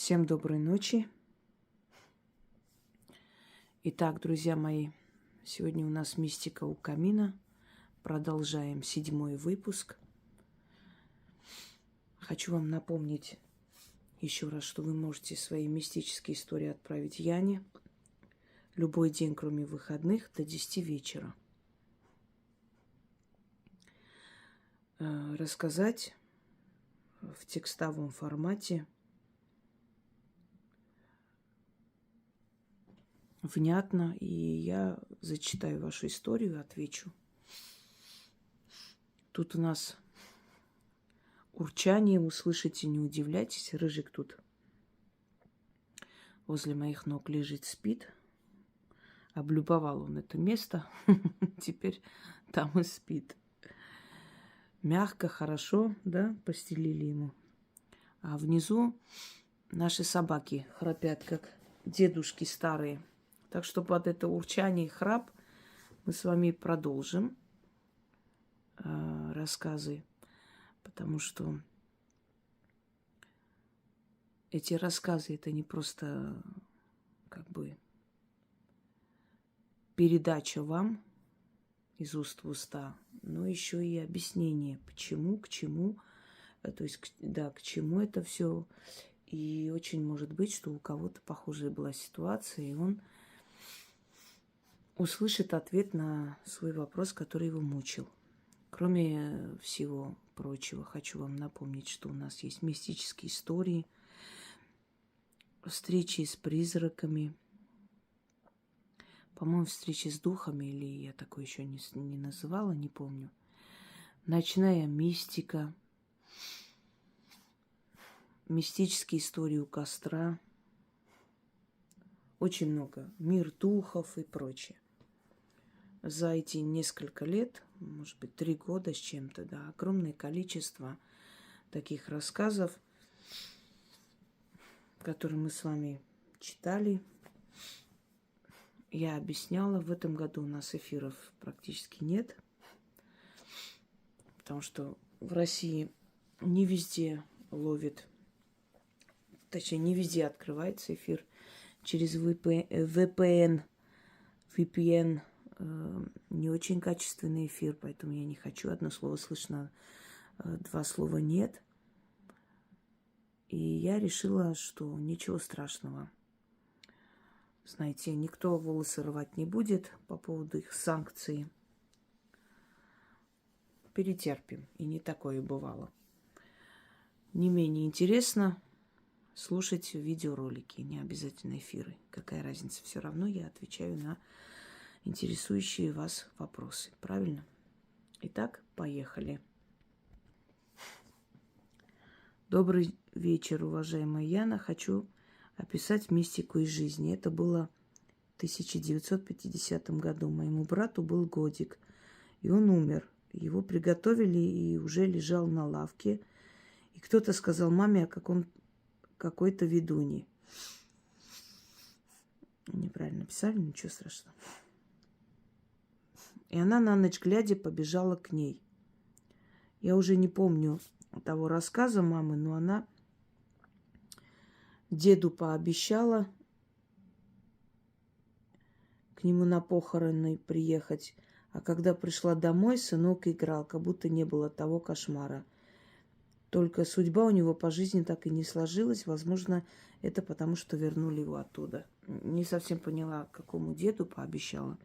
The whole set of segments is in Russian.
Всем доброй ночи. Итак, друзья мои, сегодня у нас мистика у камина. Продолжаем 7-й выпуск. Хочу вам напомнить еще раз, что вы можете свои мистические истории отправить Яне любой день, кроме выходных, до 10 вечера. Рассказать в текстовом формате внятно, и я зачитаю вашу историю и отвечу. Тут у нас урчание, услышите, не удивляйтесь. Рыжик тут возле моих ног лежит, спит. Облюбовал он это место, теперь там и спит. Мягко, хорошо, да, постелили ему. А внизу наши собаки храпят, как дедушки старые. Так что под это урчание и храп мы с вами продолжим рассказы, потому что эти рассказы это не просто как бы передача вам из уст в уста, но еще и объяснение, почему, к чему, то есть, да, к чему это все. И очень может быть, что у кого-то похожая была ситуация, и он услышит ответ на свой вопрос, который его мучил. Кроме всего прочего, хочу вам напомнить, что у нас есть мистические истории, встречи с призраками, по-моему, встречи с духами, или я такое еще не называла, не помню. Ночная мистика, мистические истории у костра, очень много, мир духов и прочее. За эти несколько лет, может быть, 3 года с чем-то, да, огромное количество таких рассказов, которые мы с вами читали. Я объясняла, в этом году у нас эфиров практически нет, потому что в России не везде ловит, точнее, не везде открывается эфир через VPN, не очень качественный эфир, поэтому я не хочу. Одно слово слышно, 2 слова нет. И я решила, что ничего страшного. Знаете, никто волосы рвать не будет по поводу их санкций. Перетерпим. И не такое бывало. Не менее интересно слушать видеоролики, не обязательно эфиры. Какая разница? Все равно я отвечаю на интересующие вас вопросы. Правильно? Итак, поехали. Добрый вечер, уважаемая Яна. Хочу описать мистику из жизни. Это было в 1950 году. Моему брату был годик, и он умер. Его приготовили и уже лежал на лавке. И кто-то сказал маме, как он какой-то ведуньи. Неправильно писали, ничего страшного. И она на ночь глядя побежала к ней. Я уже не помню того рассказа мамы, но она деду пообещала к нему на похороны приехать. А когда пришла домой, сынок играл, как будто не было того кошмара. Только судьба у него по жизни так и не сложилась. Возможно, это потому, что вернули его оттуда. Не совсем поняла, какому деду пообещала.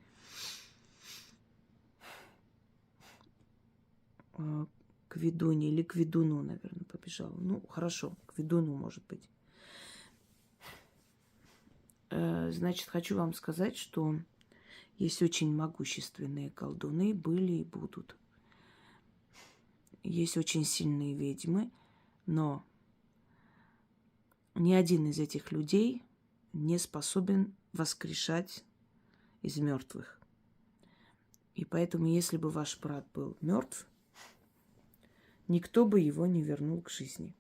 К ведуне или к ведуну, наверное, побежала. Ну, хорошо, к ведуну, может быть. Значит, хочу вам сказать, что есть очень могущественные колдуны, были и будут. Есть очень сильные ведьмы, но ни один из этих людей не способен воскрешать из мертвых. И поэтому, если бы ваш брат был мертв, никто бы его не вернул к жизни.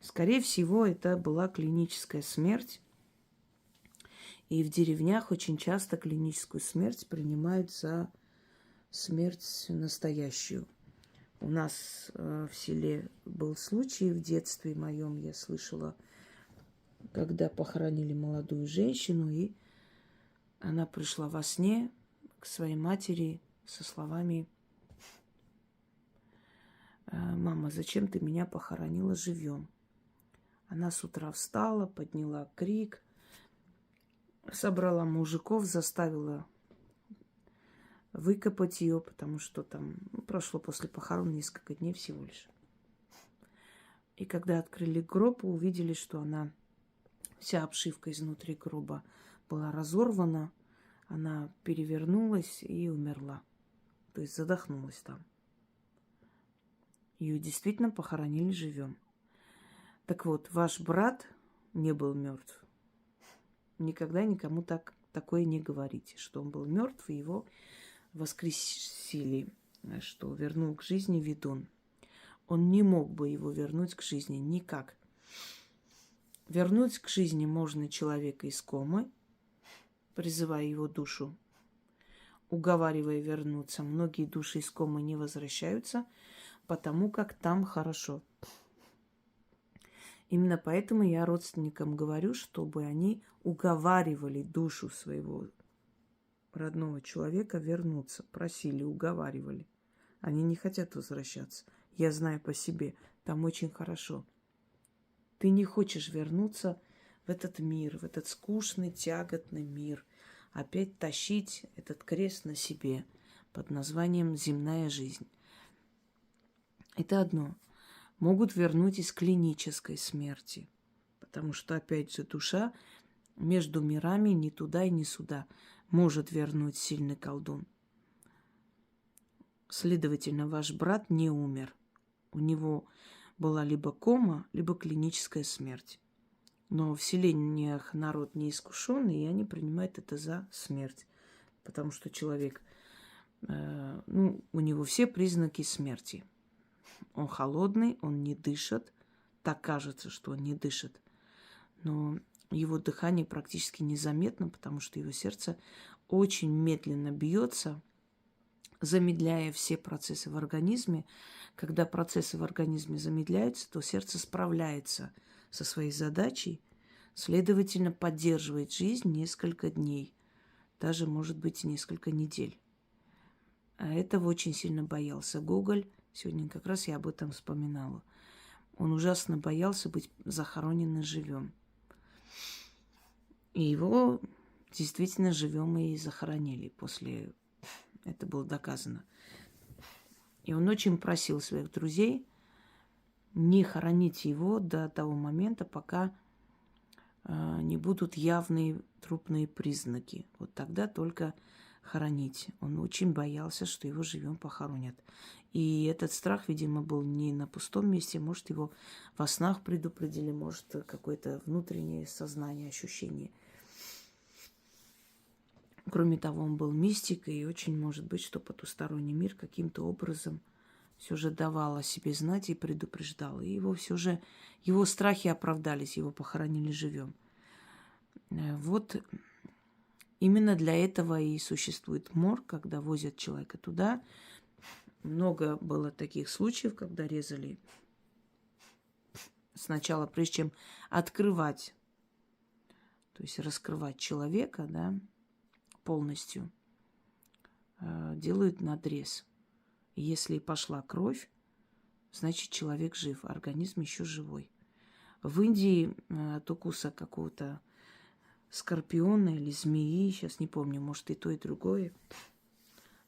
Скорее всего, это была клиническая смерть. И в деревнях очень часто клиническую смерть принимают за смерть настоящую. У нас в селе был случай в детстве моем, я слышала когда похоронили молодую женщину, и она пришла во сне к своей матери со словами: «Мама, зачем ты меня похоронила живьем?» Она с утра встала, подняла крик, собрала мужиков, заставила выкопать ее, потому что там прошло после похорон несколько дней всего лишь. И когда открыли гроб, увидели, что она, вся обшивка изнутри гроба была разорвана, она перевернулась и умерла. То есть задохнулась там. Ее действительно похоронили живьем. Так вот, ваш брат не был мертв. Никогда никому такое не говорите, что он был мертв, и его воскресили, что вернул к жизни ведун. Он не мог бы его вернуть к жизни никак. Вернуть к жизни можно человека из комы, призывая его душу, уговаривая вернуться. Многие души из комы не возвращаются, потому как там хорошо. Именно поэтому я родственникам говорю, чтобы они уговаривали душу своего родного человека вернуться. Просили, уговаривали. Они не хотят возвращаться. Я знаю по себе, там очень хорошо. Ты не хочешь вернуться в этот мир, в этот скучный, тяготный мир. Опять тащить этот крест на себе под названием «земная жизнь». Это одно. Могут вернуть из клинической смерти. Потому что, опять же, душа между мирами ни туда и ни сюда может вернуть сильный колдун. Следовательно, ваш брат не умер. У него была либо кома, либо клиническая смерть. Но в селениях народ неискушенный, и они принимают это за смерть. Потому что человек, у него все признаки смерти. Он холодный, он не дышит. Так кажется, что он не дышит. Но его дыхание практически незаметно, потому что его сердце очень медленно бьется, замедляя все процессы в организме. Когда процессы в организме замедляются, то сердце справляется со своей задачей, следовательно, поддерживает жизнь несколько дней, даже, может быть, несколько недель. А этого очень сильно боялся Гоголь. Сегодня как раз я об этом вспоминала. Он ужасно боялся быть захороненным живем. И его действительно живем и захоронили. После это было доказано. И он очень просил своих друзей не хоронить его до того момента, пока не будут явные трупные признаки. Вот тогда только хоронить. Он очень боялся, что его живем похоронят. И этот страх, видимо, был не на пустом месте. Может, его во снах предупредили, может, какое-то внутреннее сознание, ощущение. Кроме того, он был мистик, и очень может быть, что потусторонний мир каким-то образом все же давал о себе знать и предупреждал. И его все же, его страхи оправдались, его похоронили живем. Вот именно для этого и существует морг, когда возят человека туда. Много было таких случаев, когда резали сначала, прежде чем открывать, то есть раскрывать человека, да, полностью, делают надрез. И если пошла кровь, значит, человек жив, организм еще живой. В Индии от укуса какого-то скорпиона или змеи, сейчас не помню, может, и то, и другое,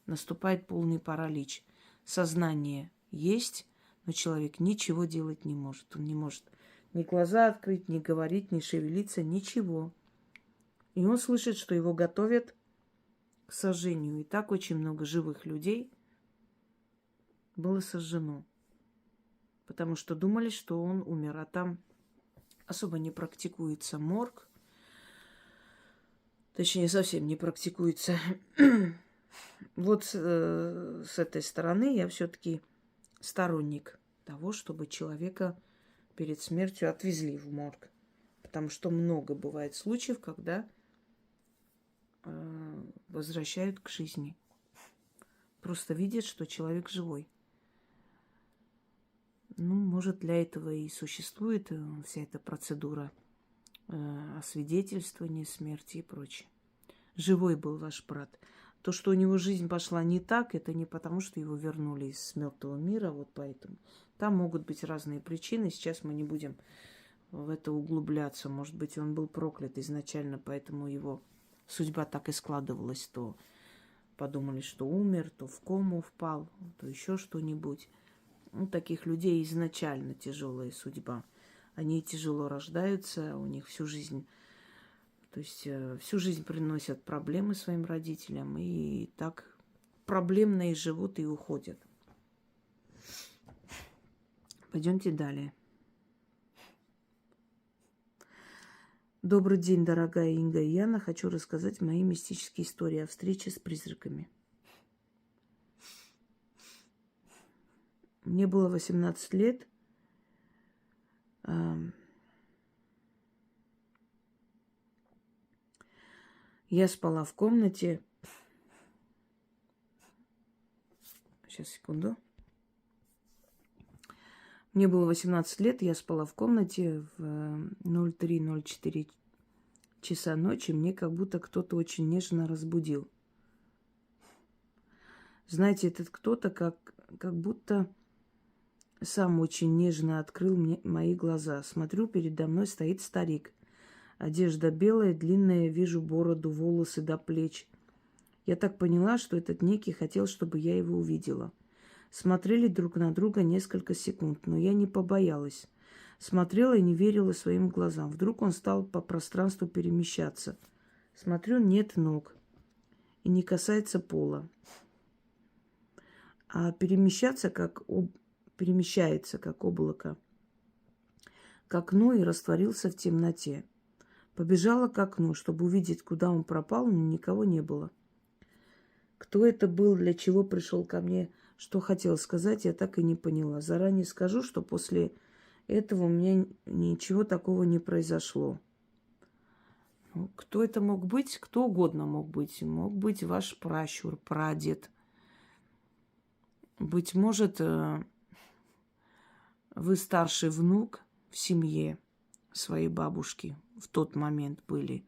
наступает полный паралич. Сознание есть, но человек ничего делать не может. Он не может ни глаза открыть, ни говорить, ни шевелиться, ничего. И он слышит, что его готовят к сожжению. И так очень много живых людей было сожжено. Потому что думали, что он умер. А там особо не практикуется морг. Точнее, совсем не практикуется. Вот с этой стороны я все-таки сторонник того, чтобы человека перед смертью отвезли в морг. Потому что много бывает случаев, когда возвращают к жизни. Просто видят, что человек живой. Ну, может, для этого и существует вся эта процедура освидетельствование смерти и прочее. Живой был ваш брат. То, что у него жизнь пошла не так, это не потому, что его вернули из мертвого мира, вот поэтому. Там могут быть разные причины. Сейчас мы не будем в это углубляться. Может быть, он был проклят изначально, поэтому его судьба так и складывалась. То подумали, что умер, то в кому впал, то еще что-нибудь. У таких людей изначально тяжелая судьба. Они тяжело рождаются, у них всю жизнь, то есть всю жизнь приносят проблемы своим родителям, и так проблемно и живут, и уходят. Пойдемте далее. Добрый день, дорогая Инга и Яна. Хочу рассказать мои мистические истории о встрече с призраками. Мне было 18 лет. Я спала в комнате. Сейчас, секунду. Мне было 18 лет, я спала в комнате в 03:04 часа ночи. Мне как будто кто-то очень нежно разбудил. Знаете, этот кто-то как будто сам очень нежно открыл мне мои глаза. Смотрю, передо мной стоит старик. Одежда белая, длинная, вижу бороду, волосы до плеч. Я так поняла, что этот некий хотел, чтобы я его увидела. Смотрели друг на друга несколько секунд, но я не побоялась. Смотрела и не верила своим глазам. Вдруг он стал по пространству перемещаться. Смотрю, нет ног и не касается пола. А перемещается, перемещается, как облако, к окну и растворился в темноте. Побежала к окну, чтобы увидеть, куда он пропал, но никого не было. Кто это был, для чего пришел ко мне, что хотел сказать, я так и не поняла. Заранее скажу, что после этого у меня ничего такого не произошло. Кто это мог быть? Кто угодно мог быть. Мог быть ваш пращур, прадед. Быть может, вы старший внук в семье своей бабушки в тот момент были.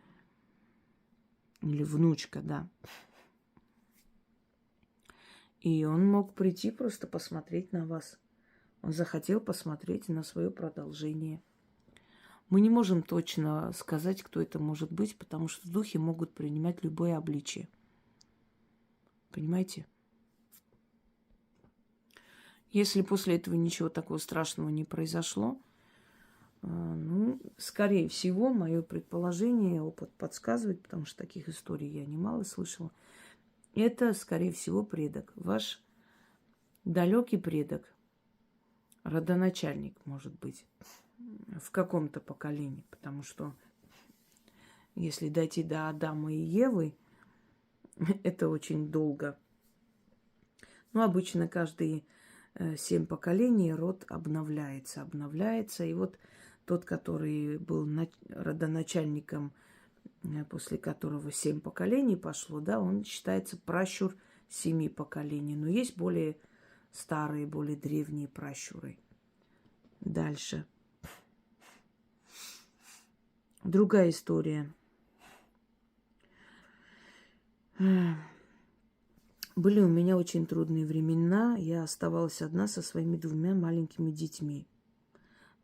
Или внучка, да. И он мог прийти просто посмотреть на вас. Он захотел посмотреть на свое продолжение. Мы не можем точно сказать, кто это может быть, потому что духи могут принимать любое обличие. Понимаете? Если после этого ничего такого страшного не произошло, скорее всего, мое предположение, опыт подсказывает, потому что таких историй я немало слышала, это, скорее всего, предок. Ваш далекий предок, родоначальник, может быть, в каком-то поколении. Потому что если дойти до Адама и Евы, это очень долго. Но обычно каждые 7 поколений род обновляется. И вот тот, который был родоначальником, после которого 7 поколений пошло, да, он считается пращур 7 поколений. Но есть более старые, более древние пращуры. Дальше. Другая история. Были у меня очень трудные времена. Я оставалась одна со своими 2 маленькими детьми.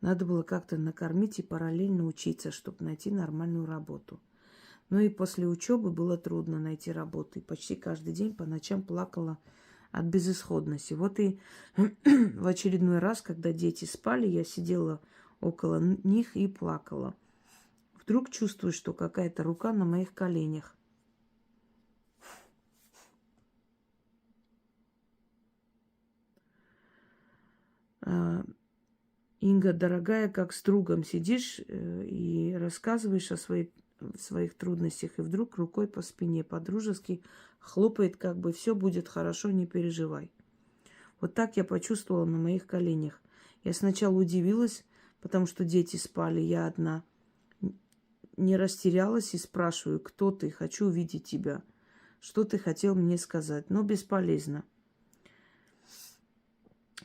Надо было как-то накормить и параллельно учиться, чтобы найти нормальную работу. Ну и после учебы было трудно найти работу. И почти каждый день по ночам плакала от безысходности. Вот и в очередной раз, когда дети спали, я сидела около них и плакала. Вдруг чувствую, что какая-то рука на моих коленях. Инга, дорогая, как с другом сидишь и рассказываешь о своих трудностях, и вдруг рукой по спине по-дружески хлопает, как бы все будет хорошо, не переживай. Вот так я почувствовала на моих коленях. Я сначала удивилась, потому что дети спали, я одна. Не растерялась и спрашиваю, кто ты, хочу увидеть тебя. Что ты хотел мне сказать? Но бесполезно.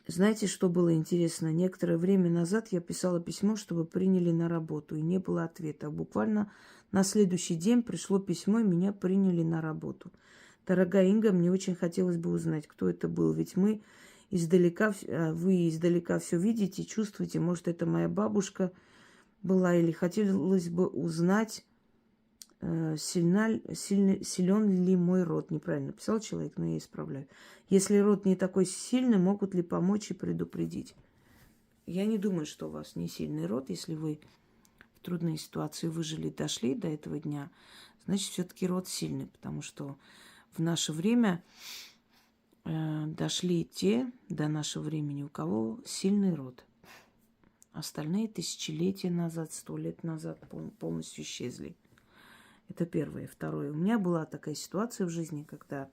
Знаете, что было интересно? Некоторое время назад я писала письмо, чтобы приняли на работу, и не было ответа. Буквально на следующий день пришло письмо, и меня приняли на работу. Дорогая Инга, мне очень хотелось бы узнать, кто это был. Ведь мы издалека, вы издалека все видите, чувствуете. Может, это моя бабушка была, или хотелось бы узнать, силен ли мой род. Неправильно писал человек, но я исправляю. Если род не такой сильный, могут ли помочь и предупредить? Я не думаю, что у вас не сильный род. Если вы в трудной ситуации выжили, дошли до этого дня, значит, все-таки род сильный, потому что в наше время дошли те до нашего времени, у кого сильный род. Остальные тысячелетия назад, 100 лет назад полностью исчезли. Это первое. Второе. У меня была такая ситуация в жизни, когда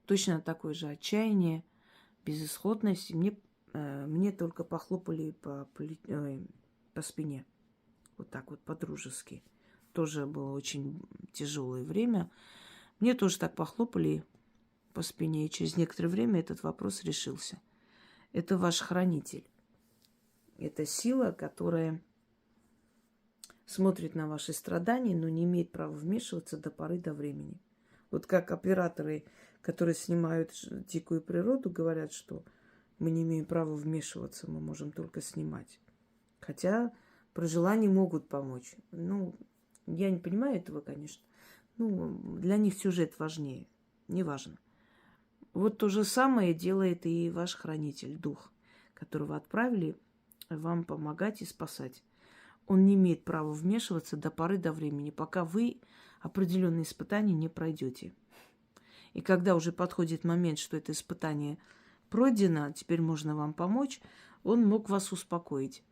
точно такое же отчаяние, безысходность. Мне только похлопали по спине. Вот так вот, по-дружески. Тоже было очень тяжелое время. Мне тоже так похлопали по спине, и через некоторое время этот вопрос решился. Это ваш хранитель. Это сила, которая смотрит на ваши страдания, но не имеет права вмешиваться до поры до времени. Вот как операторы, которые снимают дикую природу, говорят, что мы не имеем права вмешиваться, мы можем только снимать. Хотя при желании могут помочь. Ну, я не понимаю этого, конечно. Ну, для них сюжет важнее. Неважно. Вот то же самое делает и ваш хранитель, дух, которого отправили вам помогать и спасать. Он не имеет права вмешиваться до поры до времени, пока вы определенные испытания не пройдете. И когда уже подходит момент, что это испытание пройдено, теперь можно вам помочь, он мог вас успокоить,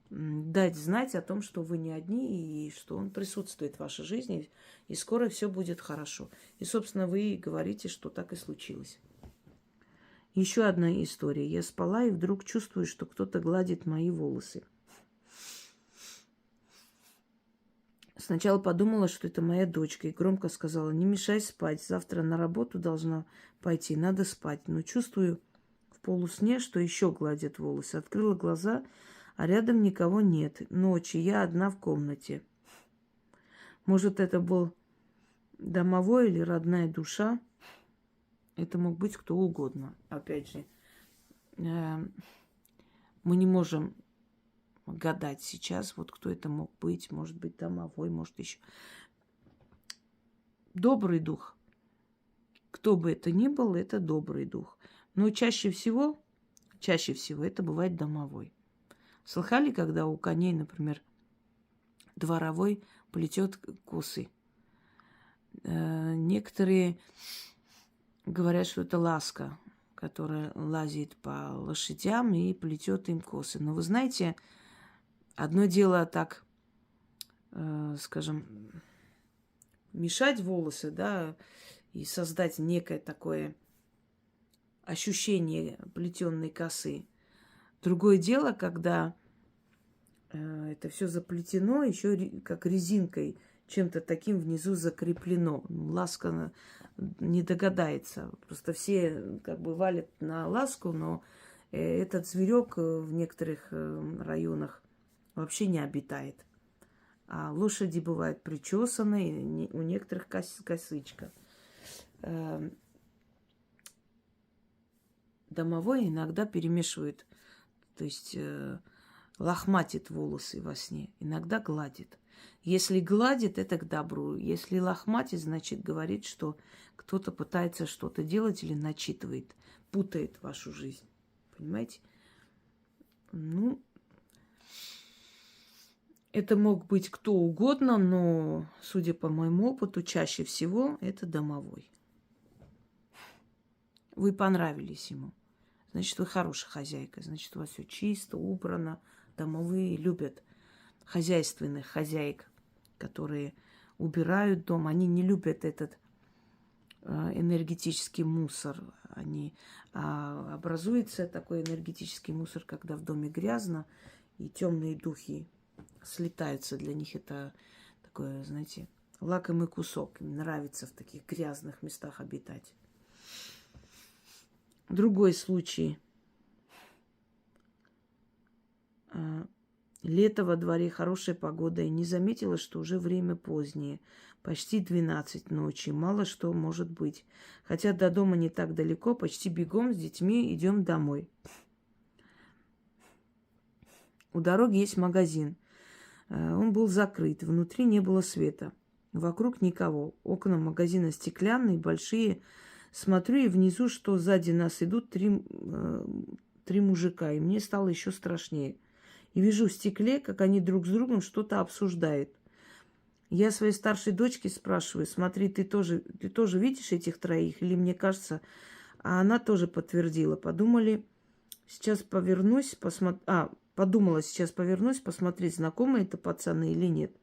дать знать о том, что вы не одни, и что он присутствует в вашей жизни, и скоро все будет хорошо. И, собственно, вы говорите, что так и случилось. Еще одна история. Я спала и вдруг чувствую, что кто-то гладит мои волосы. Сначала подумала, что это моя дочка, и громко сказала: не мешай спать, завтра на работу должна пойти, надо спать. Но чувствую в полусне, что еще гладят волосы. Открыла глаза, а рядом никого нет. Ночь, и я одна в комнате. Может, это был домовой или родная душа. Это мог быть кто угодно. Опять же, мы не можем гадать сейчас, вот кто это мог быть. Может быть, домовой, может еще. Добрый дух. Кто бы это ни был, это добрый дух. Но чаще всего это бывает домовой. Слыхали, когда у коней, например, дворовой плетет косы? Некоторые говорят, что это ласка, которая лазит по лошадям и плетет им косы. Но вы знаете, одно дело так, скажем, мешать волосы, да, и создать некое такое ощущение плетенной косы. Другое дело, когда это все заплетено, еще как резинкой, чем-то таким внизу закреплено. Ласка не догадается. Просто все как бы валят на ласку, но этот зверек в некоторых районах вообще не обитает. А лошади бывают причесанные, у некоторых косычка. Домовой иногда перемешивает, то есть лохматит волосы во сне, иногда гладит. Если гладит, это к добру. Если лохматит, значит, говорит, что кто-то пытается что-то делать или начитывает, путает вашу жизнь. Понимаете? Ну, это мог быть кто угодно, но, судя по моему опыту, чаще всего это домовой. Вы понравились ему. Значит, вы хорошая хозяйка. Значит, у вас все чисто, убрано. Домовые любят хозяйственных хозяек, которые убирают дом. Они не любят этот энергетический мусор. Образуется такой энергетический мусор, когда в доме грязно, и темные духи слетаются. Для них это такое, знаете, лакомый кусок. Им нравится в таких грязных местах обитать. Другой случай. Лето во дворе, хорошая погода, и не заметила, что уже время позднее. Почти 12 ночи, мало что может быть. Хотя до дома не так далеко, почти бегом с детьми идем домой. У дороги есть магазин. Он был закрыт, внутри не было света. Вокруг никого. Окна магазина стеклянные, большие. Смотрю, и внизу, что сзади нас идут три мужика. И мне стало еще страшнее. И вижу в стекле, как они друг с другом что-то обсуждают. Я своей старшей дочке спрашиваю: смотри, ты тоже видишь этих троих? Или мне кажется? А она тоже подтвердила. Подумала, сейчас повернусь, посмотреть, знакомые это пацаны или нет.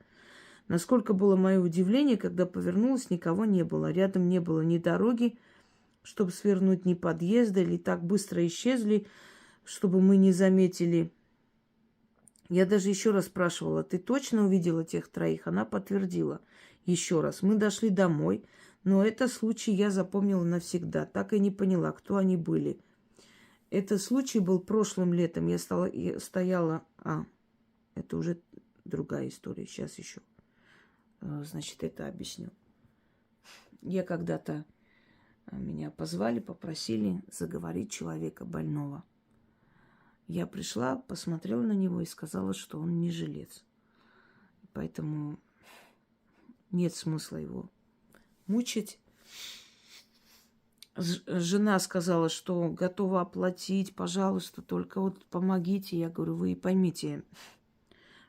Насколько было мое удивление, когда повернулась, никого не было. Рядом не было ни дороги, чтобы свернуть, ни подъезда, или так быстро исчезли, чтобы мы не заметили. Я даже еще раз спрашивала: ты точно увидела тех троих? Она подтвердила. Еще раз. Мы дошли домой, но этот случай я запомнила навсегда. Так и не поняла, кто они были. Этот случай был прошлым летом. Я стояла... это уже другая история. Сейчас еще. Значит, это объясню. Я когда-то... Меня позвали, попросили заговорить человека больного. Я пришла, посмотрела на него и сказала, что он не жилец. Поэтому нет смысла его мучить. Жена сказала, что готова оплатить, пожалуйста, только вот помогите. Я говорю: вы поймите,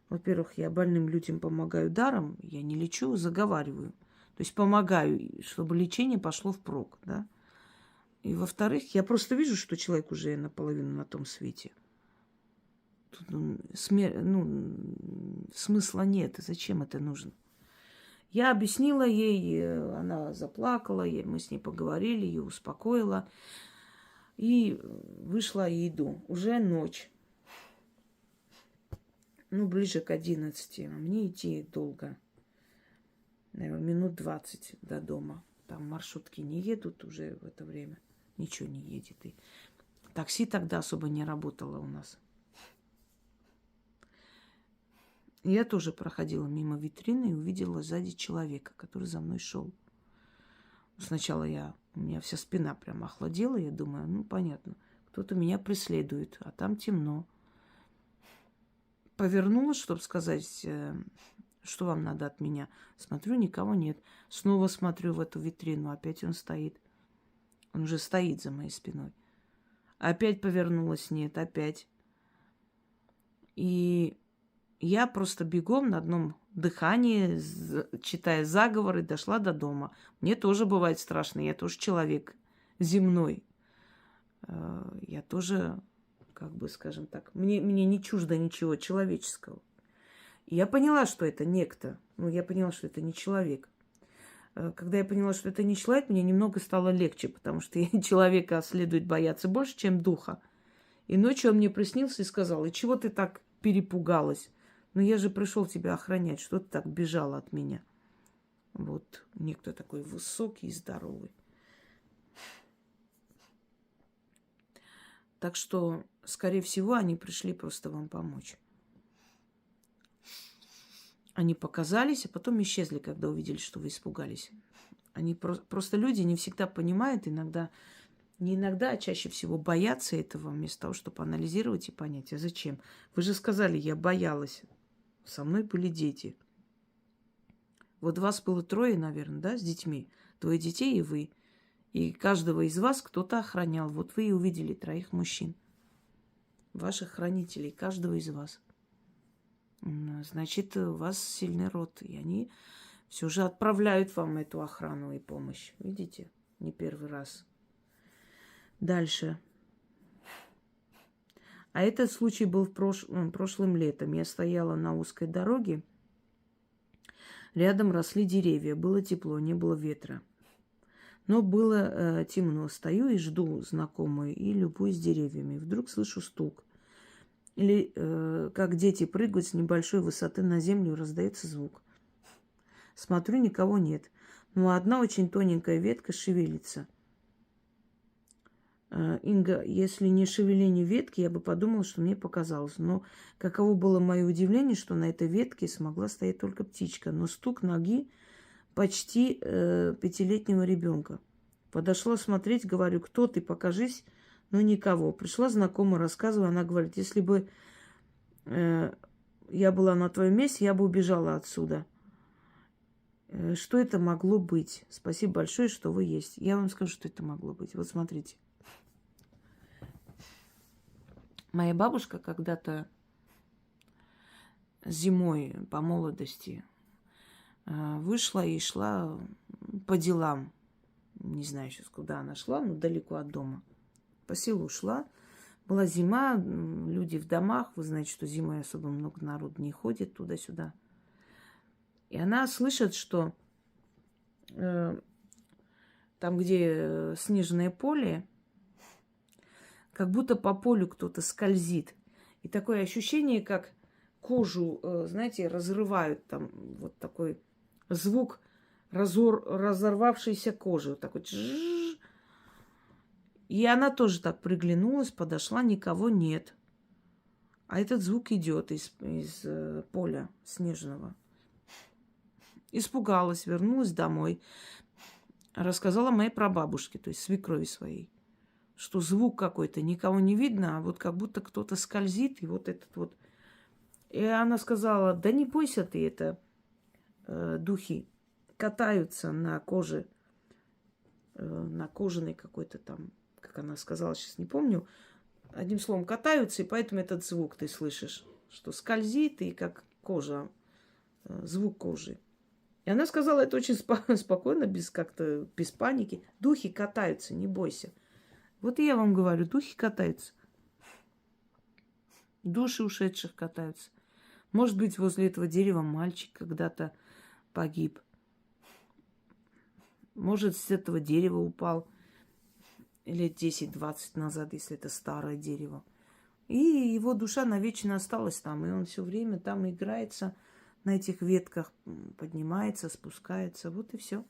во-первых, я больным людям помогаю даром, я не лечу, заговариваю. То есть помогаю, чтобы лечение пошло впрок, да. И во-вторых, я просто вижу, что человек уже наполовину на том свете. Тут, смысла нет. Зачем это нужно? Я объяснила ей, она заплакала, мы с ней поговорили, ее успокоила. И вышла и иду. Уже ночь. Ближе к 11. А мне идти долго. Наверное, минут 20 до дома. Там маршрутки не едут уже в это время. Ничего не едет. И такси тогда особо не работало у нас. Я тоже проходила мимо витрины и увидела сзади человека, который за мной шел. Сначала у меня вся спина прям охладела. Я думаю, понятно, кто-то меня преследует, а там темно. Повернулась, чтобы сказать, что вам надо от меня. Смотрю, никого нет. Снова смотрю в эту витрину, опять он стоит. Он уже стоит за моей спиной. Опять повернулась, нет, опять. И я просто бегом на одном дыхании, читая заговоры, дошла до дома. Мне тоже бывает страшно, я тоже человек земной. Я тоже, скажем так, мне не чуждо ничего человеческого. И я поняла, что это некто. Я поняла, что это не человек. Когда я поняла, что это не человек, мне немного стало легче, потому что человека следует бояться больше, чем духа. И ночью он мне приснился и сказал: и чего ты так перепугалась? Я же пришел тебя охранять, что ты так бежала от меня? Вот некто такой высокий и здоровый. Так что, скорее всего, они пришли просто вам помочь. Они показались, а потом исчезли, когда увидели, что вы испугались. Они просто люди не всегда понимают, не иногда, а чаще всего боятся этого, вместо того, чтобы анализировать и понять, а зачем? Вы же сказали, я боялась. Со мной были дети. Вот вас было 3, наверное, да, с детьми? 2 детей и вы. И каждого из вас кто-то охранял. Вот вы и увидели 3 мужчин. Ваших хранителей, каждого из вас. Значит, у вас сильный род. И они все же отправляют вам эту охрану и помощь. Видите? Не первый раз. Дальше. А этот случай был прошлым летом. Я стояла на узкой дороге. Рядом росли деревья. Было тепло, не было ветра. Но было темно. Стою и жду знакомую и любуюсь деревьями. Вдруг слышу стук. Или как дети прыгают с небольшой высоты на землю, раздается звук. Смотрю, никого нет. Но одна очень тоненькая ветка шевелится. Инга, если не шевеление ветки, я бы подумала, что мне показалось. Но каково было мое удивление, что на этой ветке смогла стоять только птичка. Но стук ноги почти 5-летнего ребенка. Подошла смотреть, говорю, кто ты, покажись. Но никого. Пришла знакомая, рассказывая, она говорит, если бы я была на твоем месте, я бы убежала отсюда. Что это могло быть? Спасибо большое, что вы есть. Я вам скажу, что это могло быть. Вот смотрите. Моя бабушка когда-то зимой по молодости вышла и шла по делам. Не знаю сейчас, куда она шла, но далеко от дома. По селу шла. Была зима, люди в домах. Вы знаете, что зимой особо много народу не ходит туда-сюда. И она слышит, что там, где снежное поле, как будто по полю кто-то скользит. И такое ощущение, как кожу, знаете, разрывают. Там вот такой звук разорвавшейся кожи. Вот такой. И она тоже так приглянулась, подошла, никого нет. А этот звук идет из поля снежного. Испугалась, вернулась домой. Рассказала моей прабабушке, то есть свекрови своей, что звук какой-то, никого не видно, а вот как будто кто-то скользит, и вот этот вот. И она сказала, да не бойся ты, это духи катаются на коже, на кожаной какой-то там, как она сказала, сейчас не помню. Одним словом, катаются, и поэтому этот звук ты слышишь, что скользит, и как кожа, звук кожи. И она сказала это очень спокойно, без паники. Духи катаются, не бойся. Вот и я вам говорю, духи катаются. Души ушедших катаются. Может быть, возле этого дерева мальчик когда-то погиб. Может, с этого дерева упал лет 10-20 назад, если это старое дерево. И его душа навечно осталась там. И он все время там играется, на этих ветках поднимается, спускается. Вот и все.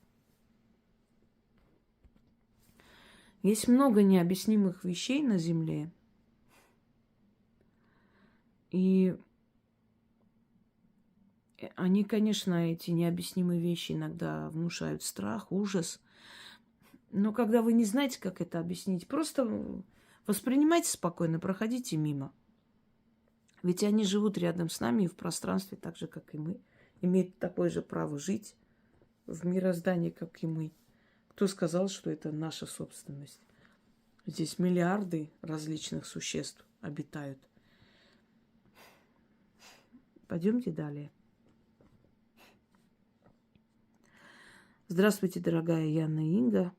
Есть много необъяснимых вещей на Земле. И они, конечно, эти необъяснимые вещи иногда внушают страх, ужас. Но когда вы не знаете, как это объяснить, просто воспринимайте спокойно, проходите мимо. Ведь они живут рядом с нами и в пространстве, так же, как и мы. Имеют такое же право жить в мироздании, как и мы. Кто сказал, что это наша собственность? Здесь миллиарды различных существ обитают. Пойдемте далее. Здравствуйте, дорогая Яна и Инга.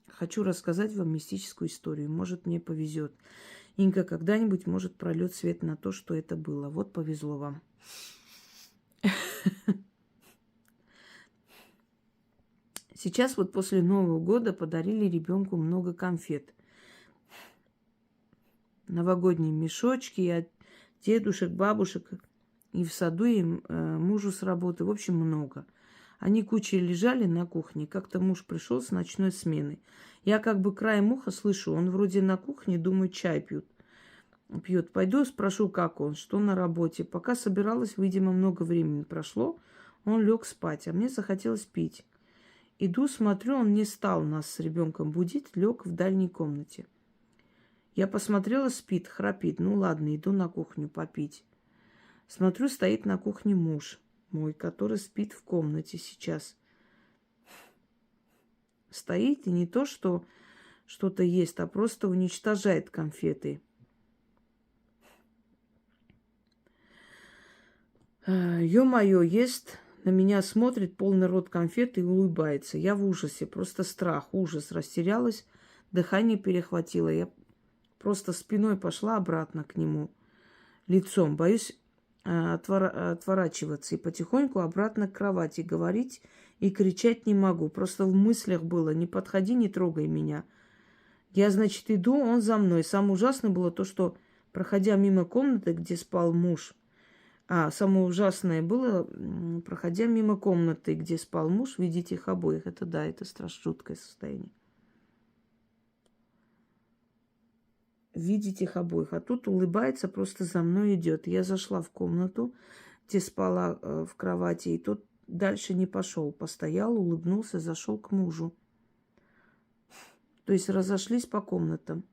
Хочу рассказать вам мистическую историю. Может, мне повезет. Инга, когда-нибудь, может, прольет свет на то, что это было. Вот повезло вам. Сейчас вот после Нового года подарили ребенку много конфет. Новогодние мешочки от дедушек, бабушек. И в саду, и мужу с работы. В общем, много. Они кучей лежали на кухне. Как-то муж пришел с ночной смены. Я как бы краем уха слышу, он вроде на кухне, думаю, чай пьет. Пойду спрошу, как он, что на работе. Пока собиралась, видимо, много времени прошло, он лег спать, а мне захотелось пить. Иду, смотрю, он не стал нас с ребенком будить, лег в дальней комнате. Я посмотрела, спит, храпит. Ну ладно, иду на кухню попить. Смотрю, стоит на кухне муж мой, который спит в комнате сейчас. Стоит и не то, что что-то ест, а просто уничтожает конфеты. Ё-моё, ест, на меня смотрит, полный рот конфет и улыбается. Я в ужасе, просто страх, ужас. Растерялась, дыхание перехватило. Я просто спиной пошла обратно к нему, лицом. Боюсь отворачиваться и потихоньку обратно к кровати. Говорить и кричать не могу. Просто в мыслях было: не подходи, не трогай меня. Я, значит, иду, он за мной. Самое ужасное было то, что, проходя мимо комнаты, где спал муж, самое ужасное было, проходя мимо комнаты, где спал муж, видеть их обоих. Это да, это страшно жуткое состояние. видеть их обоих. А тут улыбается, просто за мной идет. Я зашла в комнату, где спала в кровати, и тот дальше не пошел. Постоял, улыбнулся, зашел к мужу. То есть разошлись по комнатам.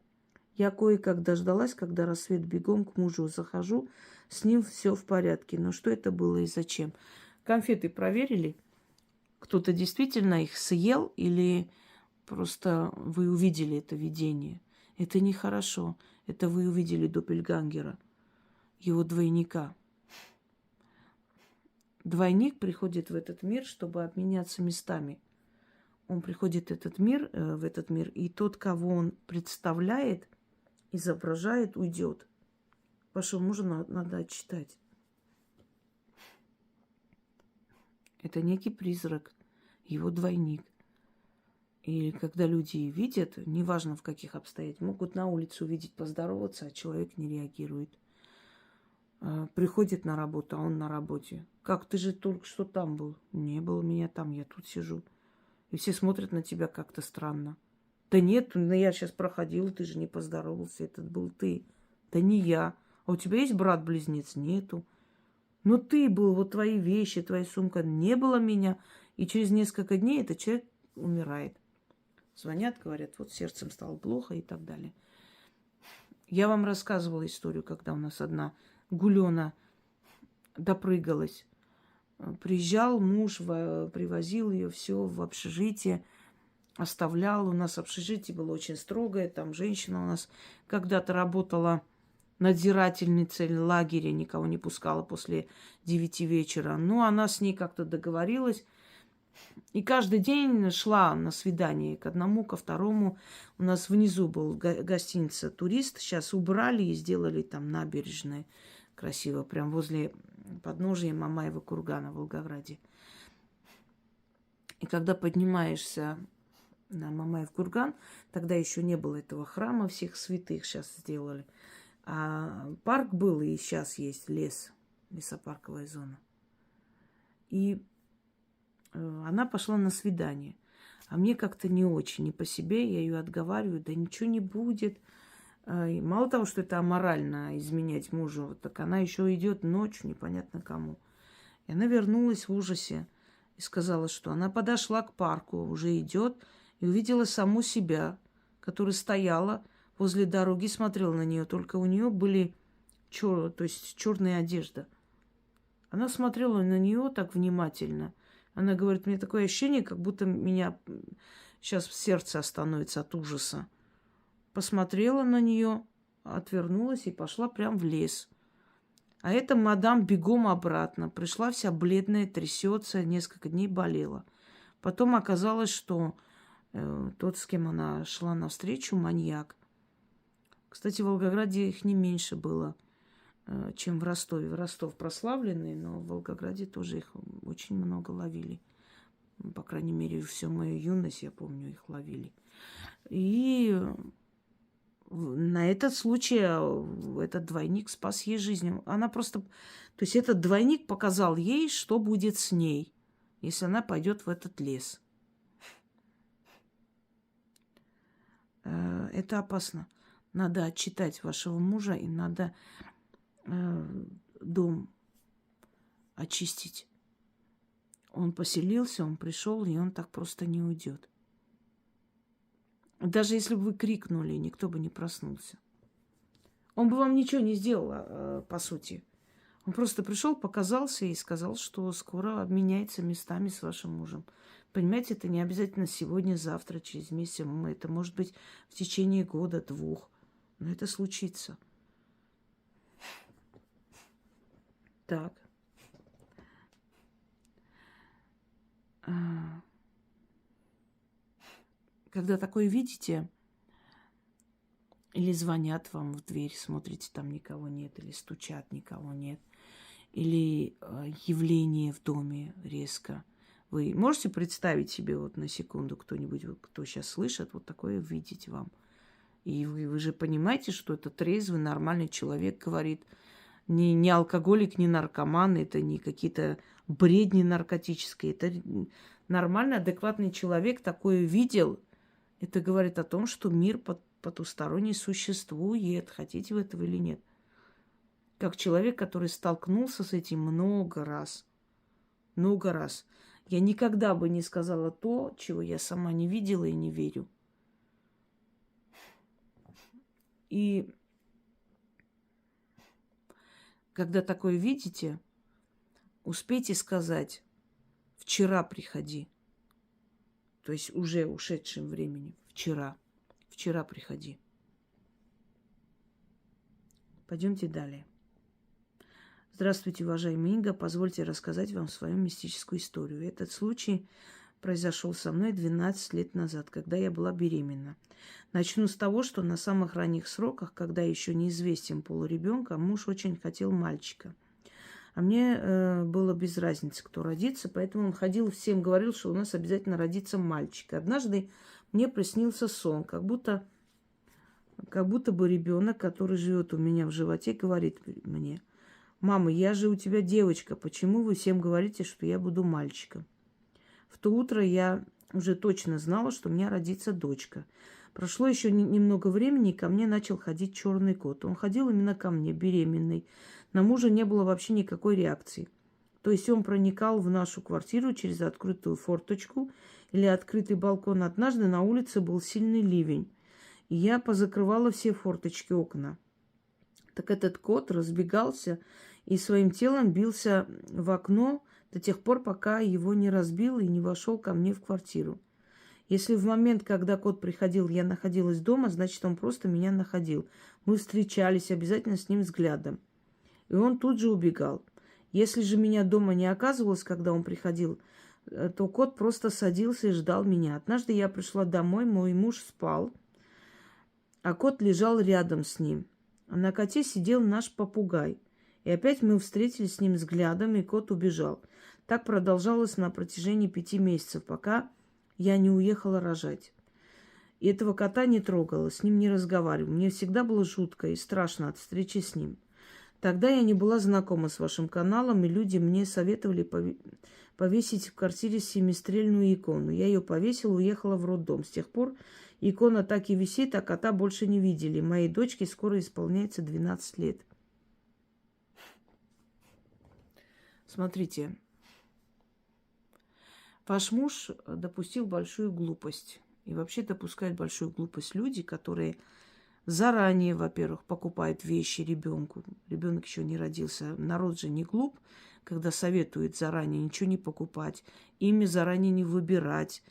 Я кое-как дождалась, когда рассвет, бегом к мужу захожу. С ним все в порядке. Но что это было и зачем? Конфеты проверили? Кто-то действительно их съел или просто вы увидели это видение? Это нехорошо. Это вы увидели доппельгангера, его двойника. Двойник приходит в этот мир, чтобы обменяться местами. Он приходит в этот мир, и тот, кого он представляет, изображает, уйдет. Вашего мужа надо отчитать. Это некий призрак, его двойник. И когда люди видят, неважно в каких обстоятельствах, могут на улице увидеть, поздороваться, а человек не реагирует. Приходит на работу, а он на работе. Как, ты же только что там был? Не было меня там, я тут сижу. И все смотрят на тебя как-то странно. Да нет, я сейчас проходила, ты же не поздоровался, это был ты. Да не я. А у тебя есть брат-близнец? Нету. Но ты был, вот твои вещи, твоя сумка, не было меня. И через несколько дней этот человек умирает. Звонят, говорят, вот сердцем стало плохо и так далее. Я вам рассказывала историю, когда у нас одна гулёна допрыгалась. Приезжал муж, привозил ее все в общежитие, оставлял. У нас общежитие было очень строгое. Там женщина у нас когда-то работала надзирательницей лагеря, никого не пускала после 9 вечера. Но она с ней как-то договорилась. И каждый день шла на свидание к одному, ко второму. У нас внизу был гостиница «Турист». Сейчас убрали и сделали там набережные красиво, прям возле подножия Мамаева кургана в Волгограде. И когда поднимаешься на Мамаев курган, тогда еще не было этого храма всех святых, сейчас сделали. А парк был, и сейчас есть лес, лесопарковая зона. И она пошла на свидание. А мне как-то не очень, не по себе. Я ее отговариваю, да ничего не будет. И мало того, что это аморально изменять мужу, так она еще идет ночью, непонятно кому. И она вернулась в ужасе и сказала, что она подошла к парку, уже идет, и увидела саму себя, которая стояла возле дороги, смотрела на нее. Только у нее были черная одежда. Она смотрела на нее так внимательно. Она говорит, мне такое ощущение, как будто меня сейчас сердце остановится от ужаса. Посмотрела на нее, отвернулась и пошла прямо в лес. А эта мадам бегом обратно. Пришла вся бледная, трясется, несколько дней болела. Потом оказалось, что тот, с кем она шла навстречу, маньяк. Кстати, в Волгограде их не меньше было, чем в Ростове. Ростов прославленный, но в Волгограде тоже их очень много ловили. По крайней мере, всю мою юность, я помню, их ловили. И на этот случай этот двойник спас ей жизнь. Она просто... То есть этот двойник показал ей, что будет с ней, если она пойдет в этот лес. Это опасно. Надо отчитать вашего мужа, и надо дом очистить. Он поселился, он пришел, и он так просто не уйдет. Даже если бы вы крикнули, никто бы не проснулся. Он бы вам ничего не сделал, по сути. Он просто пришел, показался и сказал, что скоро обменяется местами с вашим мужем. Понимаете, это не обязательно сегодня, завтра, через месяц. Это может быть в течение года, 2. Но это случится. Так. Когда такое видите, или звонят вам в дверь, смотрите, там никого нет, или стучат, никого нет, или явление в доме резко. Вы можете представить себе вот на секунду кто-нибудь, кто сейчас слышит, вот такое видеть вам? И вы же понимаете, что это трезвый, нормальный человек говорит. Не алкоголик, не наркоман, это не какие-то бредни наркотические. Это нормальный, адекватный человек такое видел. Это говорит о том, что мир под потусторонний существует, хотите вы этого или нет. Как человек, который столкнулся с этим много раз. Много раз. Я никогда бы не сказала то, чего я сама не видела и не верю. И когда такое видите, успейте сказать: вчера приходи. То есть уже ушедшим временем. Вчера. Вчера приходи. Пойдемте далее. Здравствуйте, уважаемый Инга. Позвольте рассказать вам свою мистическую историю. Этот случай произошел со мной 12 лет назад, когда я была беременна. Начну с того, что на самых ранних сроках, когда еще неизвестен пол ребенка, муж очень хотел мальчика. А мне было без разницы, кто родится, поэтому он ходил всем, говорил, что у нас обязательно родится мальчик. Однажды мне приснился сон, как будто бы ребенок, который живет у меня в животе, говорит мне: «Мама, я же у тебя девочка, почему вы всем говорите, что я буду мальчиком?» В то утро я уже точно знала, что у меня родится дочка. Прошло еще немного времени, и ко мне начал ходить черный кот. Он ходил именно ко мне, беременной. На мужа не было вообще никакой реакции. То есть он проникал в нашу квартиру через открытую форточку или открытый балкон. Однажды на улице был сильный ливень, и я позакрывала все форточки, окна. Так этот кот разбегался и своим телом бился в окно до тех пор, пока его не разбил и не вошел ко мне в квартиру. Если в момент, когда кот приходил, я находилась дома, значит, он просто меня находил. Мы встречались обязательно с ним взглядом. И он тут же убегал. Если же меня дома не оказывалось, когда он приходил, то кот просто садился и ждал меня. Однажды я пришла домой, мой муж спал, а кот лежал рядом с ним. А на коте сидел наш попугай. И опять мы встретились с ним взглядом, и кот убежал. Так продолжалось на протяжении 5 месяцев, пока я не уехала рожать. И этого кота не трогала, с ним не разговаривала. Мне всегда было жутко и страшно от встречи с ним. Тогда я не была знакома с вашим каналом, и люди мне советовали повесить в квартире семистрельную икону. Я ее повесила, уехала в роддом. С тех пор икона так и висит, а кота больше не видели. Моей дочке скоро исполняется 12 лет. Смотрите, ваш муж допустил большую глупость. И вообще допускают большую глупость люди, которые заранее, во-первых, покупают вещи ребенку. Ребенок еще не родился. Народ же не глуп, когда советует заранее ничего не покупать, имя заранее не выбирать,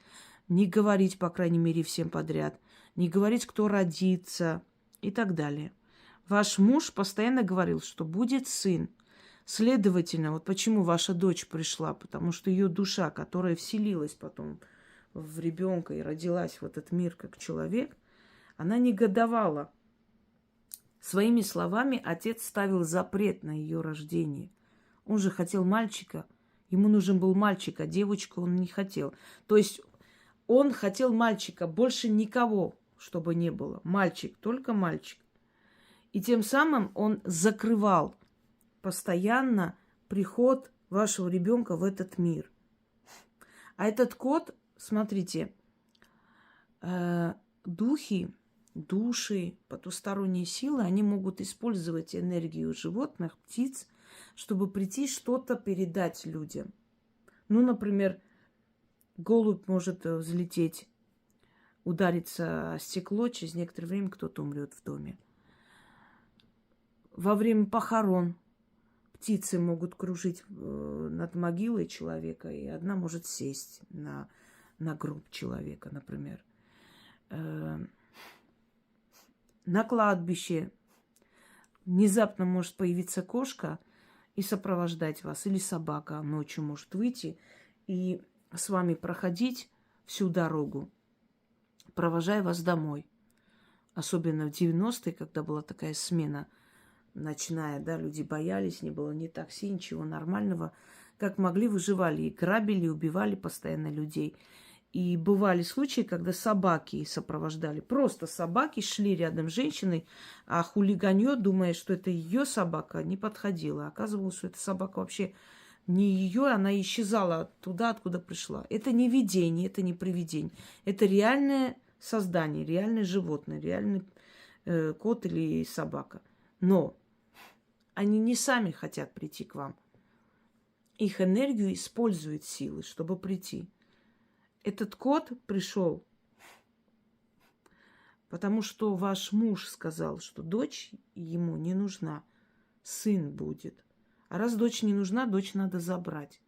не говорить, по крайней мере, всем подряд, не говорить, кто родится и так далее. Ваш муж постоянно говорил, что будет сын. Следовательно, вот почему ваша дочь пришла, потому что ее душа, которая вселилась потом в ребенка и родилась в этот мир как человек, она негодовала. Своими словами отец ставил запрет на ее рождение. Он же хотел мальчика, ему нужен был мальчик, а девочку он не хотел. То есть он хотел мальчика, больше никого, чтобы не было. Мальчик, только мальчик. И тем самым он закрывал постоянно приход вашего ребенка в этот мир. А этот кот, смотрите, духи, души, потусторонние силы, они могут использовать энергию животных, птиц, чтобы прийти что-то передать людям. Ну, например, голубь может взлететь, удариться о стекло, через некоторое время кто-то умрет в доме. Во время похорон птицы могут кружить над могилой человека, и одна может сесть на гроб человека, например. На кладбище внезапно может появиться кошка и сопровождать вас, или собака ночью может выйти и с вами проходить всю дорогу, провожая вас домой. Особенно в 90-е, когда была такая смена ночная, да, люди боялись, не было ни такси, ничего нормального. Как могли, выживали и грабили, и убивали постоянно людей. И бывали случаи, когда собаки сопровождали. Просто собаки шли рядом с женщиной, а хулиганье, думая, что это ее собака, не подходила. Оказывалось, что эта собака вообще не ее, она исчезала туда, откуда пришла. Это не видение, это не привидение. Это реальная создание, реальное животное, реальный кот или собака. Но они не сами хотят прийти к вам. Их энергию используют силы, чтобы прийти. Этот кот пришел, потому что ваш муж сказал, что дочь ему не нужна, сын будет. А раз дочь не нужна, дочь надо забрать.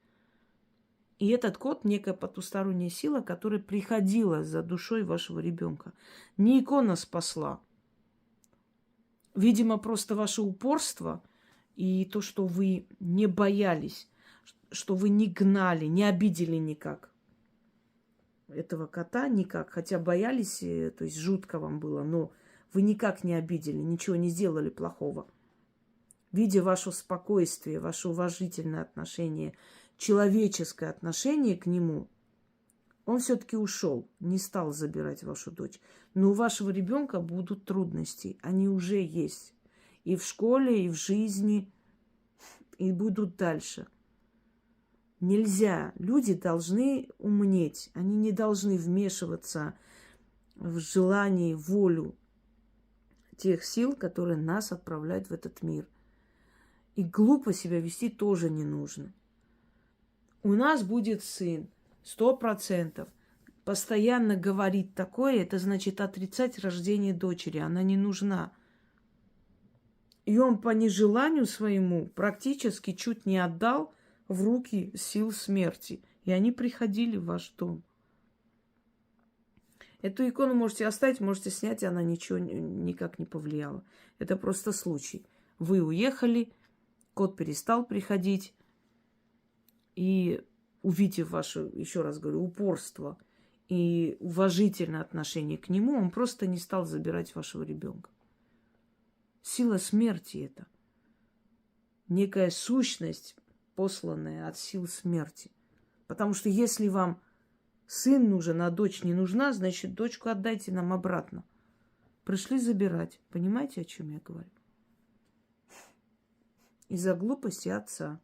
И этот кот – некая потусторонняя сила, которая приходила за душой вашего ребенка. Не икона спасла. Видимо, просто ваше упорство и то, что вы не боялись, что вы не гнали, не обидели никак этого кота, никак. Хотя боялись, то есть жутко вам было, но вы никак не обидели, ничего не сделали плохого. Видя ваше спокойствие, ваше уважительное отношение, человеческое отношение к нему, он все-таки ушел, не стал забирать вашу дочь. Но у вашего ребенка будут трудности, они уже есть. И в школе, и в жизни, и будут дальше. Нельзя. Люди должны умнеть. Они не должны вмешиваться в желание, в волю тех сил, которые нас отправляют в этот мир. И глупо себя вести тоже не нужно. У нас будет сын, 100%. Постоянно говорить такое, это значит отрицать рождение дочери. Она не нужна. И он по нежеланию своему практически чуть не отдал в руки сил смерти. И они приходили в ваш дом. Эту икону можете оставить, можете снять, и она ничего никак не повлияла. Это просто случай. Вы уехали, кот перестал приходить. И увидев ваше, еще раз говорю, упорство и уважительное отношение к нему, он просто не стал забирать вашего ребенка. Сила смерти это. Некая сущность, посланная от сил смерти. Потому что если вам сын нужен, а дочь не нужна, значит, дочку отдайте нам обратно. Пришли забирать. Понимаете, о чем я говорю? Из-за глупости отца.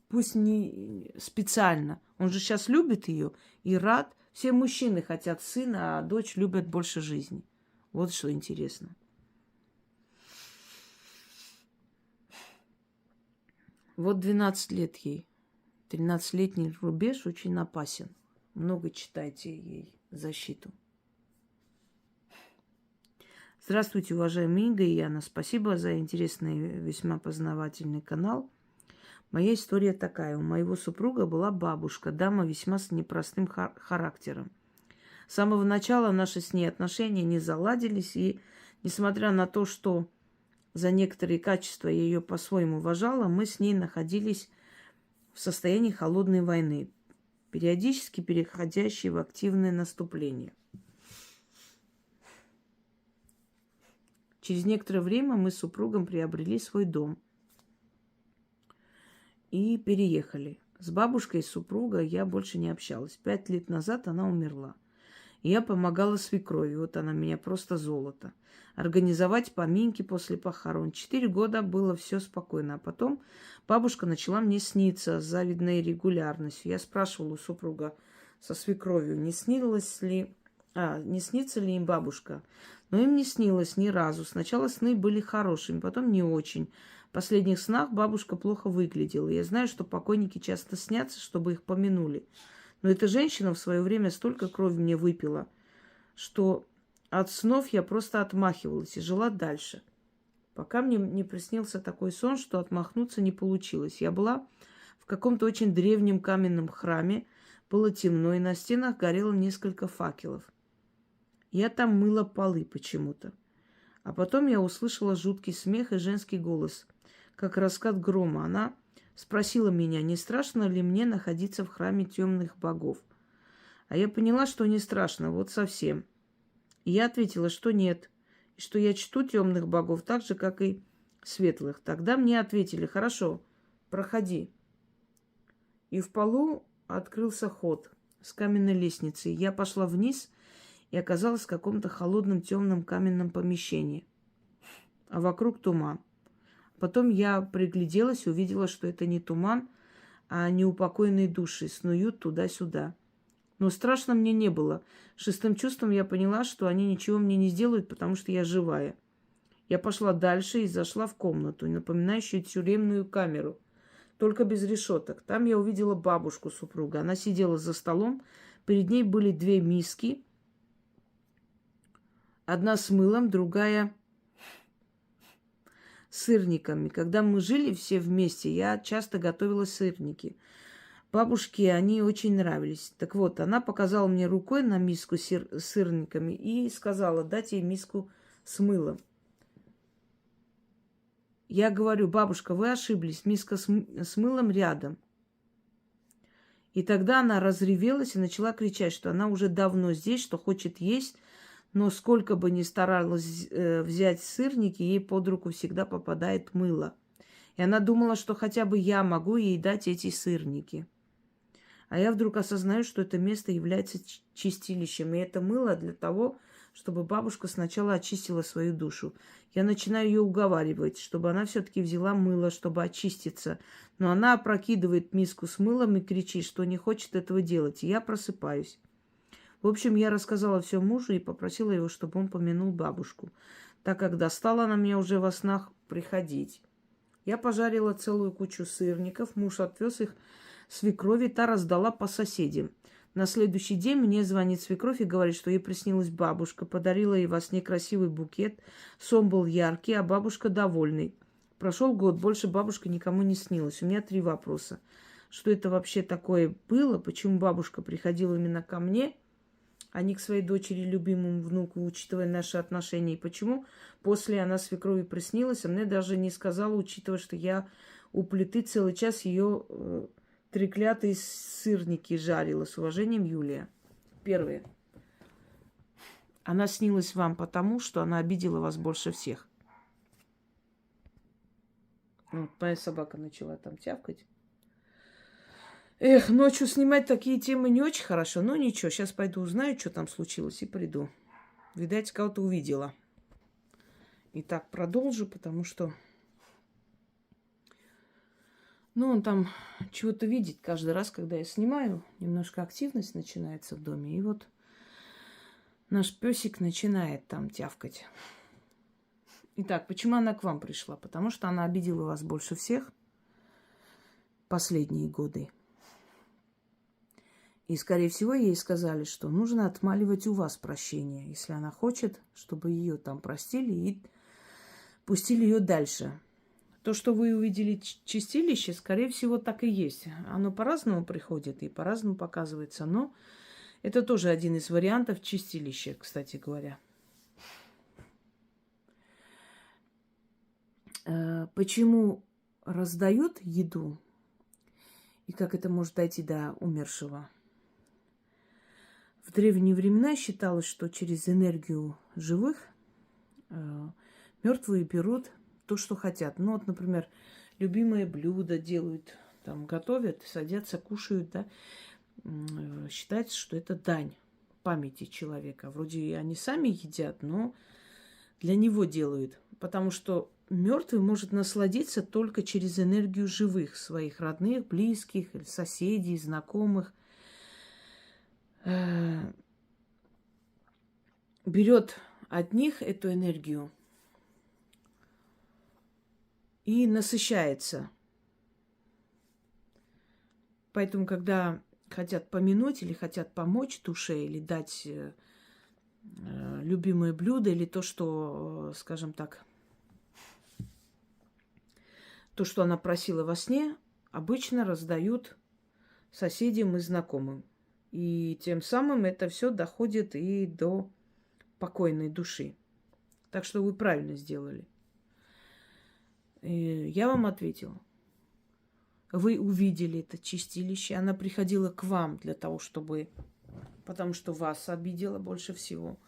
Пусть не специально. Он же сейчас любит ее и рад. Все мужчины хотят сына, а дочь любят больше жизни. Вот что интересно. Вот 12 лет ей. 13-летний рубеж очень опасен. Много читайте ей защиту. Здравствуйте, уважаемые Инга и Яна. Спасибо за интересный, весьма познавательный канал. Моя история такая. У моего супруга была бабушка, дама весьма с непростым характером. С самого начала наши с ней отношения не заладились, и несмотря на то, что за некоторые качества я ее по-своему уважала, мы с ней находились в состоянии холодной войны, периодически переходящей в активное наступление. Через некоторое время мы с супругом приобрели свой дом и переехали. С бабушкой супруга я больше не общалась. 5 лет назад она умерла. И я помогала свекрови. Вот она меня просто золото. Организовать поминки после похорон. 4 года было все спокойно. А потом бабушка начала мне сниться с завидной регулярностью. Я спрашивала у супруга со свекровью, не снится ли им бабушка. Но им не снилось ни разу. Сначала сны были хорошими, потом не очень. В последних снах бабушка плохо выглядела. Я знаю, что покойники часто снятся, чтобы их помянули. Но эта женщина в свое время столько крови мне выпила, что от снов я просто отмахивалась и жила дальше. Пока мне не приснился такой сон, что отмахнуться не получилось. Я была в каком-то очень древнем каменном храме. Было темно, и на стенах горело несколько факелов. Я там мыла полы почему-то. А потом я услышала жуткий смех и женский голос, как раскат грома. Она спросила меня, не страшно ли мне находиться в храме темных богов. А я поняла, что не страшно, вот совсем. И я ответила, что нет, и что я чту темных богов так же, как и светлых. Тогда мне ответили, хорошо, проходи. И в полу открылся ход с каменной лестницей. Я пошла вниз и оказалась в каком-то холодном темном каменном помещении. А вокруг туман. Потом я пригляделась и увидела, что это не туман, а неупокоенные души снуют туда-сюда. Но страшно мне не было. Шестым чувством я поняла, что они ничего мне не сделают, потому что я живая. Я пошла дальше и зашла в комнату, напоминающую тюремную камеру, только без решеток. Там я увидела бабушку супруга. Она сидела за столом, перед ней были две миски, одна с мылом, другая с сырниками. Когда мы жили все вместе, я часто готовила сырники. Бабушке они очень нравились. Так вот, она показала мне рукой на миску с сырниками и сказала дать ей миску с мылом. Я говорю: бабушка, вы ошиблись, миска с мылом рядом. И тогда она разревелась и начала кричать, что она уже давно здесь, что хочет есть, но сколько бы ни старалась взять сырники, ей под руку всегда попадает мыло. И она думала, что хотя бы я могу ей дать эти сырники. А я вдруг осознаю, что это место является чистилищем. И это мыло для того, чтобы бабушка сначала очистила свою душу. Я начинаю ее уговаривать, чтобы она все-таки взяла мыло, чтобы очиститься. Но она опрокидывает миску с мылом и кричит, что не хочет этого делать. И я просыпаюсь. В общем, я рассказала все мужу и попросила его, чтобы он помянул бабушку, так как достала она меня уже во снах приходить. Я пожарила целую кучу сырников, муж отвез их свекрови, та раздала по соседям. На следующий день мне звонит свекровь и говорит, что ей приснилась бабушка, подарила ей во сне красивый букет, сон был яркий, а бабушка довольный. Прошел год, больше бабушка никому не снилась. У меня 3 вопроса. Что это вообще такое было? Почему бабушка приходила именно ко мне, а не к своей дочери, любимому внуку, учитывая наши отношения? И почему после она свекрови приснилась, а мне даже не сказала, учитывая, что я у плиты целый час ее треклятые сырники жарила. С уважением, Юлия. Первое. Она снилась вам потому, что она обидела вас больше всех. Вот моя собака начала там тявкать. Эх, ночью снимать такие темы не очень хорошо. Но ничего, сейчас пойду узнаю, что там случилось, и приду. Видать, кого-то увидела. Итак, продолжу, потому что он там чего-то видит каждый раз, когда я снимаю. Немножко активность начинается в доме. И вот наш песик начинает там тявкать. Итак, почему она к вам пришла? Потому что она обидела вас больше всех последние годы. И, скорее всего, ей сказали, что нужно отмаливать у вас прощение, если она хочет, чтобы ее там простили и пустили ее дальше. То, что вы увидели чистилище, скорее всего, так и есть. Оно по-разному приходит и по-разному показывается. Но это тоже один из вариантов чистилища, кстати говоря. Почему раздают еду и как это может дойти до умершего? В древние времена считалось, что через энергию живых мертвые берут то, что хотят. Ну, вот, например, любимое блюдо делают, там, готовят, садятся, кушают, да. Считается, что это дань памяти человека. Вроде они сами едят, но для него делают. Потому что мертвый может насладиться только через энергию живых, своих родных, близких, соседей, знакомых. Берет от них эту энергию и насыщается. Поэтому, когда хотят помянуть или хотят помочь душе, или дать любимое блюдо, или то, что, скажем так, то, что она просила во сне, обычно раздают соседям и знакомым. И тем самым это все доходит и до покойной души. Так что вы правильно сделали. И я вам ответила. Вы увидели это чистилище. Она приходила к вам для того, чтобы... Потому что вас обидела больше всего.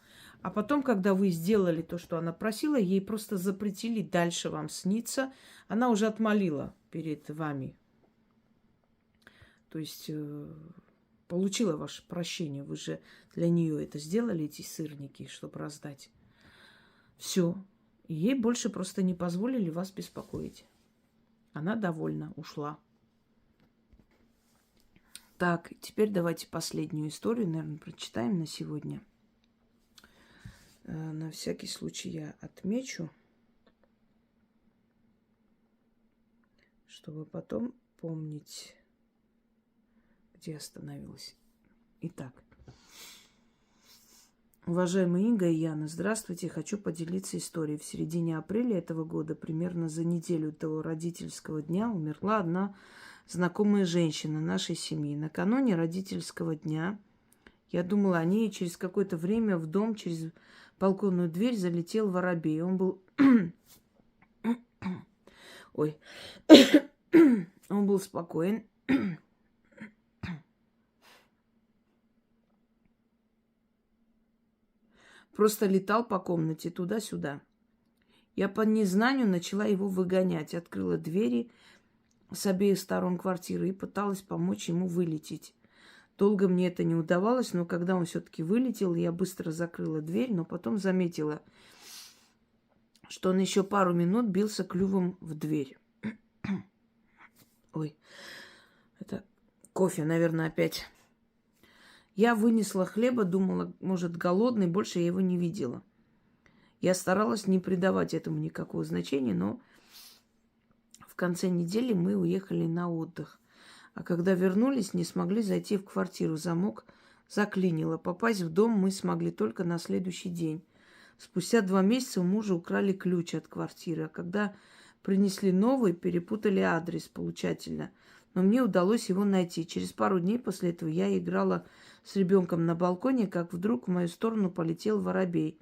А потом, когда вы сделали то, что она просила, ей просто запретили дальше вам сниться. Она уже отмолила перед вами. То есть получила ваше прощение. Вы же для нее это сделали, эти сырники, чтобы раздать. Все. И ей больше просто не позволили вас беспокоить. Она довольна, ушла. Так, теперь давайте последнюю историю, наверное, прочитаем на сегодня. На всякий случай я отмечу, чтобы потом помнить, где остановилась. Итак. Уважаемые Инга и Яна, здравствуйте. Хочу поделиться историей. В середине апреля этого года, примерно за неделю до родительского дня, умерла одна знакомая женщина нашей семьи. Накануне родительского дня я думала о ней, и через какое-то время в дом через балконную дверь залетел воробей. Он был... Ой. Он был спокоен. Просто летал по комнате туда-сюда. Я по незнанию начала его выгонять. Открыла двери с обеих сторон квартиры и пыталась помочь ему вылететь. Долго мне это не удавалось, но когда он все-таки вылетел, я быстро закрыла дверь, но потом заметила, что он еще пару минут бился клювом в дверь. Ой, это кофе, наверное, опять. Я вынесла хлеба, думала, может, голодный, больше я его не видела. Я старалась не придавать этому никакого значения, но в конце недели мы уехали на отдых. А когда вернулись, не смогли зайти в квартиру. Замок заклинило. Попасть в дом мы смогли только на следующий день. Спустя 2 месяца у мужа украли ключ от квартиры. А когда принесли новый, перепутали адрес получателя. Но мне удалось его найти. Через пару дней после этого я играла с ребенком на балконе, как вдруг в мою сторону полетел воробей.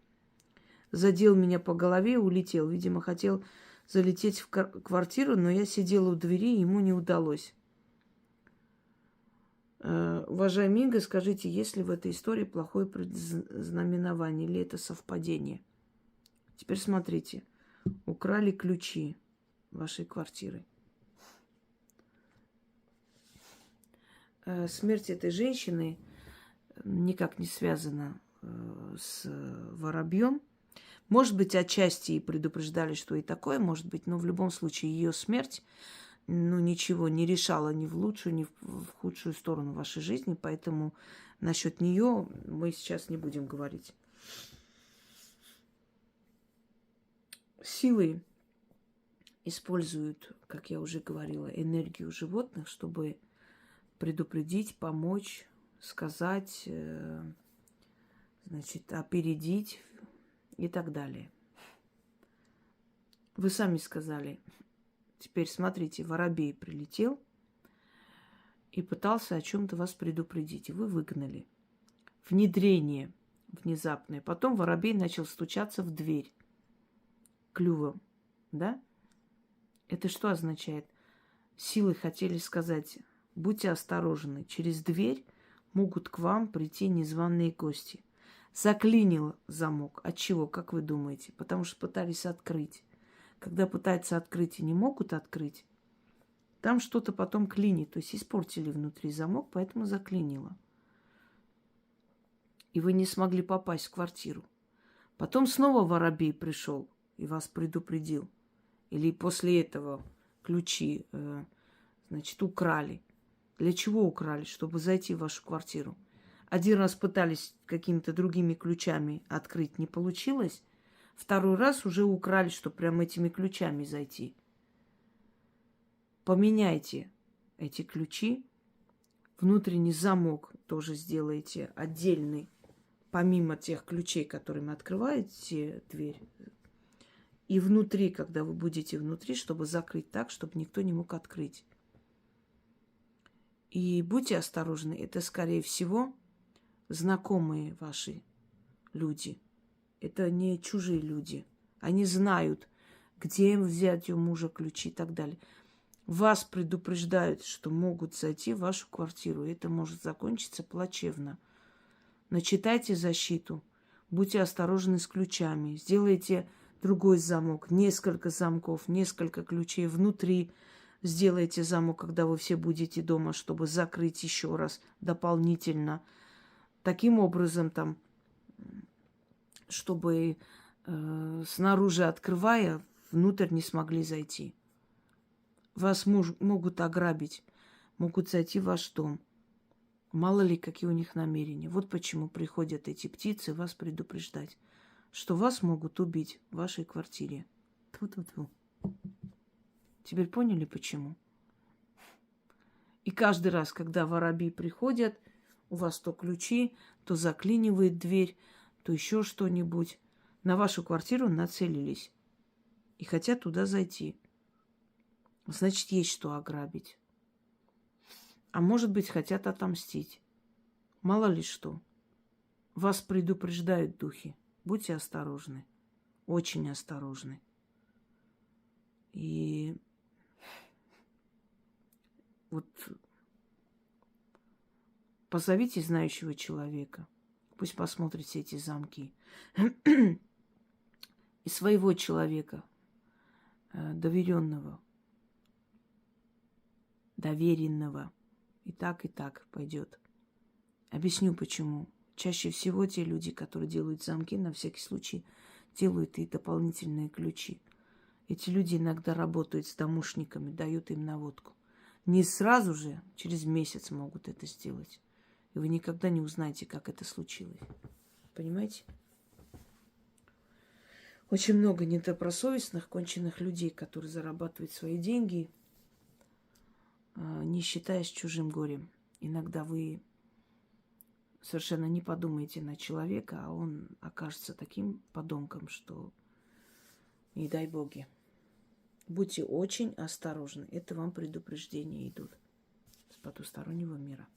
Задел меня по голове и улетел. Видимо, хотел залететь в квартиру, но я сидела у двери, и ему не удалось. Уважаемый Инга, скажите, есть ли в этой истории плохое предзнаменование или это совпадение? Теперь смотрите. Украли ключи вашей квартиры. Смерть этой женщины никак не связана с воробьем. Может быть, отчасти и предупреждали, что и такое может быть, но в любом случае ее смерть ничего не решала ни в лучшую, ни в худшую сторону вашей жизни, поэтому насчет нее мы сейчас не будем говорить. Силы используют, как я уже говорила, энергию животных, чтобы предупредить, помочь, сказать, опередить и так далее. Вы сами сказали. Теперь смотрите, воробей прилетел и пытался о чем-то вас предупредить. И вы выгнали. Внедрение внезапное. Потом воробей начал стучаться в дверь клювом. Да? Это что означает? Силы хотели сказать, будьте осторожны. Через дверь могут к вам прийти незваные гости. Заклинил замок. От чего, как вы думаете? Потому что пытались открыть. Когда пытаются открыть и не могут открыть, там что-то потом клинит. То есть испортили внутри замок, поэтому заклинило. И вы не смогли попасть в квартиру. Потом снова воробей пришел и вас предупредил. Или после этого ключи, украли. Для чего украли? Чтобы зайти в вашу квартиру. Один раз пытались какими-то другими ключами открыть, не получилось. Второй раз уже украли, чтобы прям этими ключами зайти. Поменяйте эти ключи. Внутренний замок тоже сделайте отдельный, помимо тех ключей, которыми открываете дверь. И внутри, когда вы будете внутри, чтобы закрыть так, чтобы никто не мог открыть. И будьте осторожны, это, скорее всего, знакомые ваши люди. Это не чужие люди. Они знают, где им взять у мужа ключи и так далее. Вас предупреждают, что могут зайти в вашу квартиру. И это может закончиться плачевно. Начитайте защиту. Будьте осторожны с ключами. Сделайте другой замок. Несколько замков, несколько ключей внутри. Сделайте замок, когда вы все будете дома, чтобы закрыть еще раз дополнительно. Таким образом, чтобы снаружи открывая, внутрь не смогли зайти. Вас могут ограбить, могут зайти в ваш дом. Мало ли, какие у них намерения. Вот почему приходят эти птицы вас предупреждать, что вас могут убить в вашей квартире. Тьфу-тьфу-тьфу. Теперь поняли, почему? И каждый раз, когда воробьи приходят, у вас то ключи, то заклинивает дверь, то еще что-нибудь. На вашу квартиру нацелились и хотят туда зайти. Значит, есть что ограбить. А может быть, хотят отомстить. Мало ли что. Вас предупреждают духи. Будьте осторожны. Очень осторожны. И вот позовите знающего человека. Пусть посмотрит все эти замки. И своего человека, доверенного, доверенного. И так пойдет. Объясню, почему. Чаще всего те люди, которые делают замки, на всякий случай делают и дополнительные ключи. Эти люди иногда работают с домушниками, дают им наводку. Не сразу же, через месяц могут это сделать. И вы никогда не узнаете, как это случилось. Понимаете? Очень много недобросовестных, конченых людей, которые зарабатывают свои деньги, не считаясь чужим горем. Иногда вы совершенно не подумаете на человека, а он окажется таким подонком, что не дай боги. Будьте очень осторожны. Это вам предупреждения идут с потустороннего мира.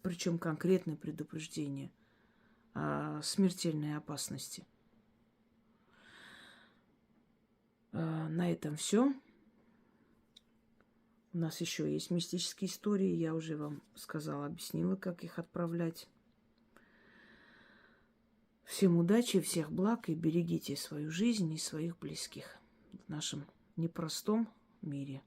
Причем конкретное предупреждение о смертельной опасности. На этом все. У нас еще есть мистические истории. Я уже вам сказала, объяснила, как их отправлять. Всем удачи, всех благ и берегите свою жизнь и своих близких в нашем непростом мире.